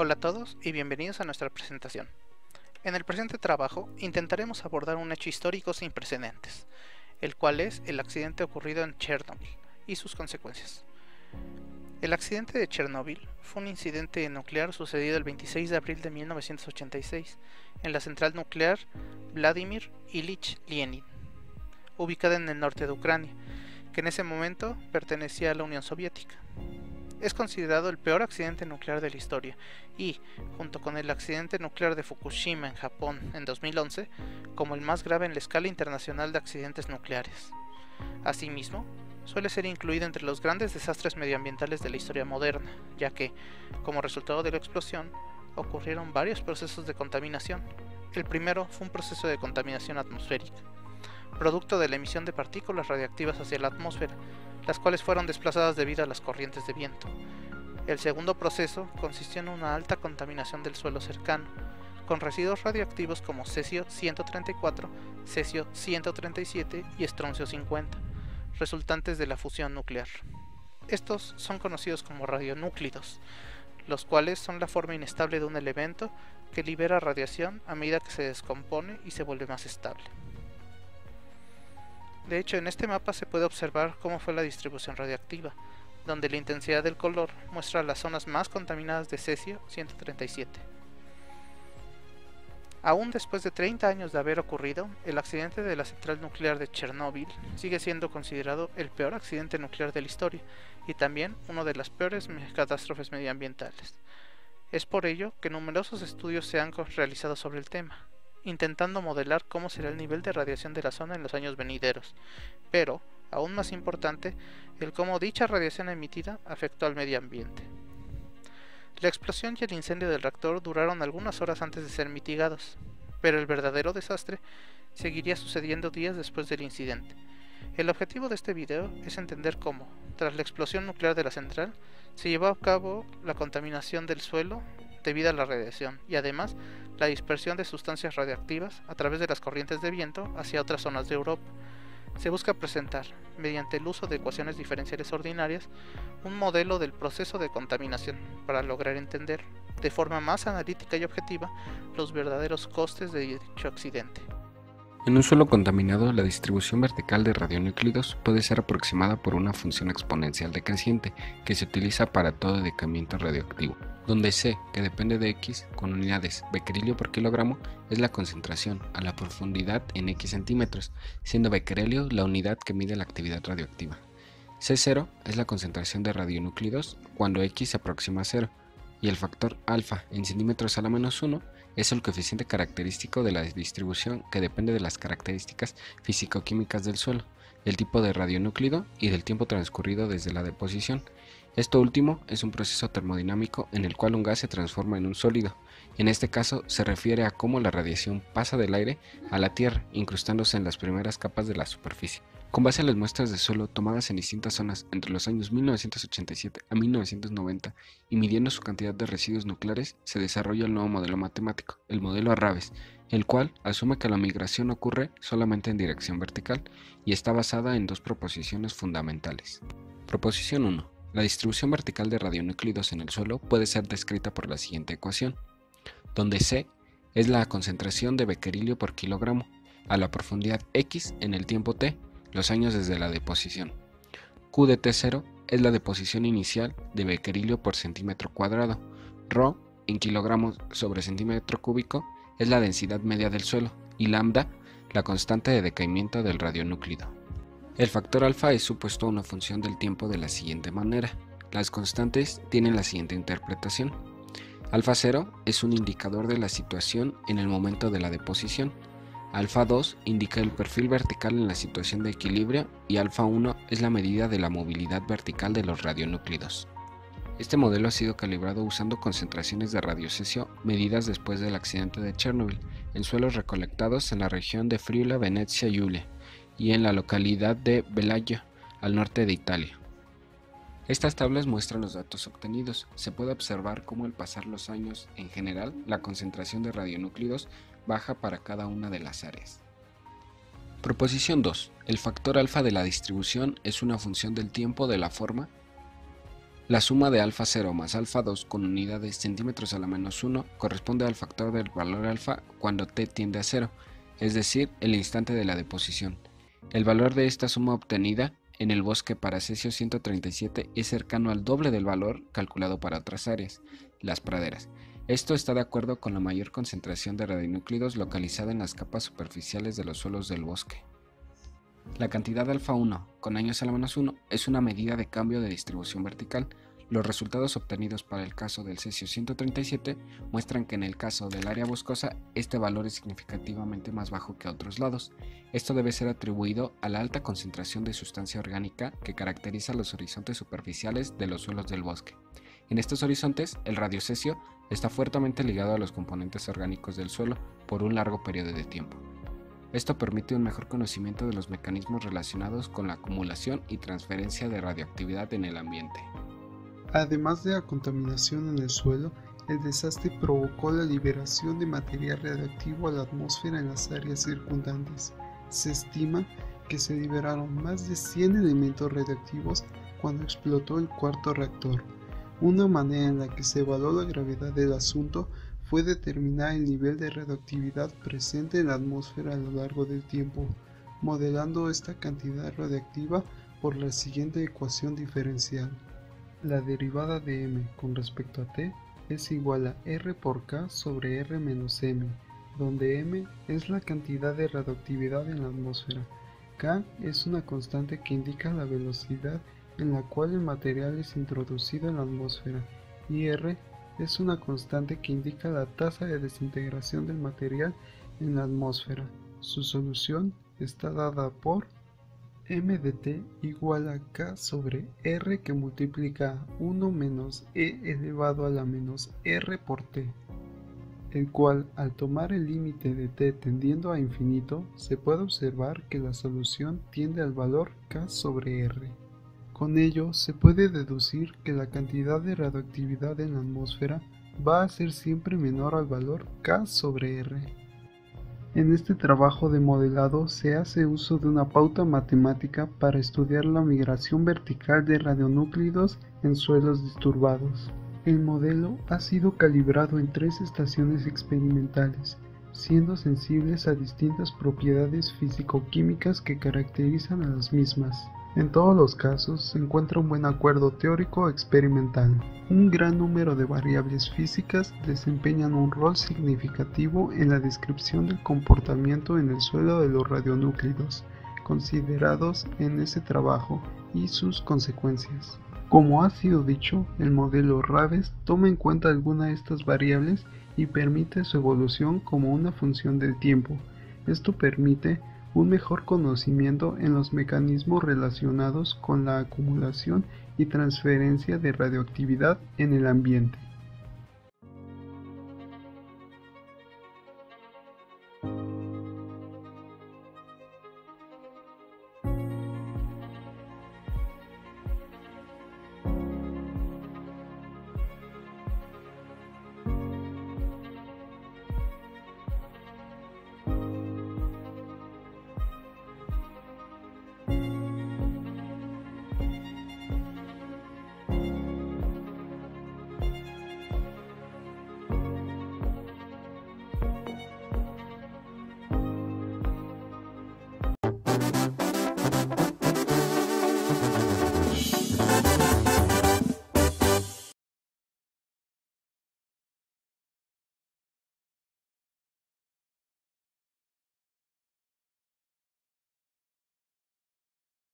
Hola a todos y bienvenidos a nuestra presentación. En el presente trabajo intentaremos abordar un hecho histórico sin precedentes, el cual es el accidente ocurrido en Chernobyl y sus consecuencias. El accidente de Chernobyl fue un incidente nuclear sucedido el 26 de abril de 1986 en la central nuclear Vladimir Ilich Lenin, ubicada en el norte de Ucrania, que en ese momento pertenecía a la Unión Soviética. Es considerado el peor accidente nuclear de la historia y, junto con el accidente nuclear de Fukushima en Japón en 2011, como el más grave en la escala internacional de accidentes nucleares. Asimismo, suele ser incluido entre los grandes desastres medioambientales de la historia moderna, ya que, como resultado de la explosión, ocurrieron varios procesos de contaminación. El primero fue un proceso de contaminación atmosférica, producto de la emisión de partículas radiactivas hacia la atmósfera, las cuales fueron desplazadas debido a las corrientes de viento. El segundo proceso consistió en una alta contaminación del suelo cercano, con residuos radioactivos como cesio-134, cesio-137 y estroncio-50, resultantes de la fusión nuclear. Estos son conocidos como radionúclidos, los cuales son la forma inestable de un elemento que libera radiación a medida que se descompone y se vuelve más estable. De hecho, en este mapa se puede observar cómo fue la distribución radiactiva, donde la intensidad del color muestra las zonas más contaminadas de cesio-137. Aún después de 30 años de haber ocurrido, el accidente de la central nuclear de Chernobyl sigue siendo considerado el peor accidente nuclear de la historia y también una de las peores catástrofes medioambientales. Es por ello que numerosos estudios se han realizado sobre el tema, intentando modelar cómo será el nivel de radiación de la zona en los años venideros, pero, aún más importante, el cómo dicha radiación emitida afectó al medio ambiente. La explosión y el incendio del reactor duraron algunas horas antes de ser mitigados, pero el verdadero desastre seguiría sucediendo días después del incidente. El objetivo de este video es entender cómo, tras la explosión nuclear de la central, se llevó a cabo la contaminación del suelo debido a la radiación y además la dispersión de sustancias radiactivas a través de las corrientes de viento hacia otras zonas de Europa. Se busca presentar, mediante el uso de ecuaciones diferenciales ordinarias, un modelo del proceso de contaminación para lograr entender, de forma más analítica y objetiva, los verdaderos costes de dicho accidente. En un suelo contaminado, la distribución vertical de radionúclidos puede ser aproximada por una función exponencial decreciente que se utiliza para todo decaimiento radioactivo, donde C, que depende de X, con unidades becquerelio por kilogramo, es la concentración a la profundidad en X centímetros, siendo becquerelio la unidad que mide la actividad radioactiva. C0 es la concentración de radionúclidos cuando X se aproxima a 0, y el factor alfa en centímetros a la menos 1 es el coeficiente característico de la distribución que depende de las características físico-químicas del suelo, del tipo de radionúclido y del tiempo transcurrido desde la deposición. Esto último es un proceso termodinámico en el cual un gas se transforma en un sólido. En este caso se refiere a cómo la radiación pasa del aire a la Tierra, incrustándose en las primeras capas de la superficie. Con base a las muestras de suelo tomadas en distintas zonas entre los años 1987 a 1990 y midiendo su cantidad de residuos nucleares, se desarrolla el nuevo modelo matemático, el modelo Arrabes, el cual asume que la migración ocurre solamente en dirección vertical y está basada en dos proposiciones fundamentales. Proposición 1. La distribución vertical de radionúclidos en el suelo puede ser descrita por la siguiente ecuación, donde C es la concentración de becquerelio por kilogramo a la profundidad X en el tiempo T, los años desde la deposición. Q de T0 es la deposición inicial de becquerelio por centímetro cuadrado. Rho en kilogramos sobre centímetro cúbico es la densidad media del suelo y lambda la constante de decaimiento del radionúclido. El factor alfa es supuesto una función del tiempo de la siguiente manera. Las constantes tienen la siguiente interpretación. Alfa 0 es un indicador de la situación en el momento de la deposición. Alfa 2 indica el perfil vertical en la situación de equilibrio y alfa 1 es la medida de la movilidad vertical de los radionúclidos. Este modelo ha sido calibrado usando concentraciones de radiocesio medidas después del accidente de Chernobyl en suelos recolectados en la región de Friuli Venezia Giulia y en la localidad de Bellagio, al norte de Italia. Estas tablas muestran los datos obtenidos. Se puede observar cómo al pasar los años, en general, la concentración de radionúclidos baja para cada una de las áreas. Proposición 2. El factor alfa de la distribución es una función del tiempo de la forma La suma de alfa 0 más alfa 2 con unidades centímetros a la menos 1 corresponde al factor del valor alfa cuando t tiende a 0, es decir, el instante de la deposición. El valor de esta suma obtenida en el bosque para cesio 137 es cercano al doble del valor calculado para otras áreas, las praderas. Esto está de acuerdo con la mayor concentración de radionúclidos localizada en las capas superficiales de los suelos del bosque. La cantidad de alfa 1 con años a la menos 1 es una medida de cambio de distribución vertical. Los resultados obtenidos para el caso del cesio 137 muestran que en el caso del área boscosa este valor es significativamente más bajo que a otros lados. Esto debe ser atribuido a la alta concentración de sustancia orgánica que caracteriza los horizontes superficiales de los suelos del bosque. En estos horizontes, el radiocesio está fuertemente ligado a los componentes orgánicos del suelo por un largo periodo de tiempo. Esto permite un mejor conocimiento de los mecanismos relacionados con la acumulación y transferencia de radioactividad en el ambiente. Además de la contaminación en el suelo, el desastre provocó la liberación de material radioactivo a la atmósfera en las áreas circundantes. Se estima que se liberaron más de 100 elementos radioactivos cuando explotó el cuarto reactor. Una manera en la que se evaluó la gravedad del asunto fue determinar el nivel de radioactividad presente en la atmósfera a lo largo del tiempo, modelando esta cantidad radiactiva por la siguiente ecuación diferencial. La derivada de m con respecto a t es igual a r por k sobre r menos m, donde m es la cantidad de radioactividad en la atmósfera, k es una constante que indica la velocidad en la cual el material es introducido en la atmósfera, y r es una constante que indica la tasa de desintegración del material en la atmósfera. Su solución está dada por m de t igual a k sobre r que multiplica 1 menos e elevado a la menos r por t, el cual al tomar el límite de t tendiendo a infinito se puede observar que la solución tiende al valor k sobre r. Con ello se puede deducir que la cantidad de radioactividad en la atmósfera va a ser siempre menor al valor k sobre r. En este trabajo de modelado se hace uso de una pauta matemática para estudiar la migración vertical de radionúclidos en suelos disturbados. El modelo ha sido calibrado en 3 estaciones experimentales, siendo sensibles a distintas propiedades físico-químicas que caracterizan a las mismas. En todos los casos se encuentra un buen acuerdo teórico experimental. Un gran número de variables físicas desempeñan un rol significativo en la descripción del comportamiento en el suelo de los radionúclidos considerados en ese trabajo y sus consecuencias. Como ha sido dicho, el modelo Raves toma en cuenta algunas de estas variables y permite su evolución como una función del tiempo. Esto permite un mejor conocimiento en los mecanismos relacionados con la acumulación y transferencia de radioactividad en el ambiente.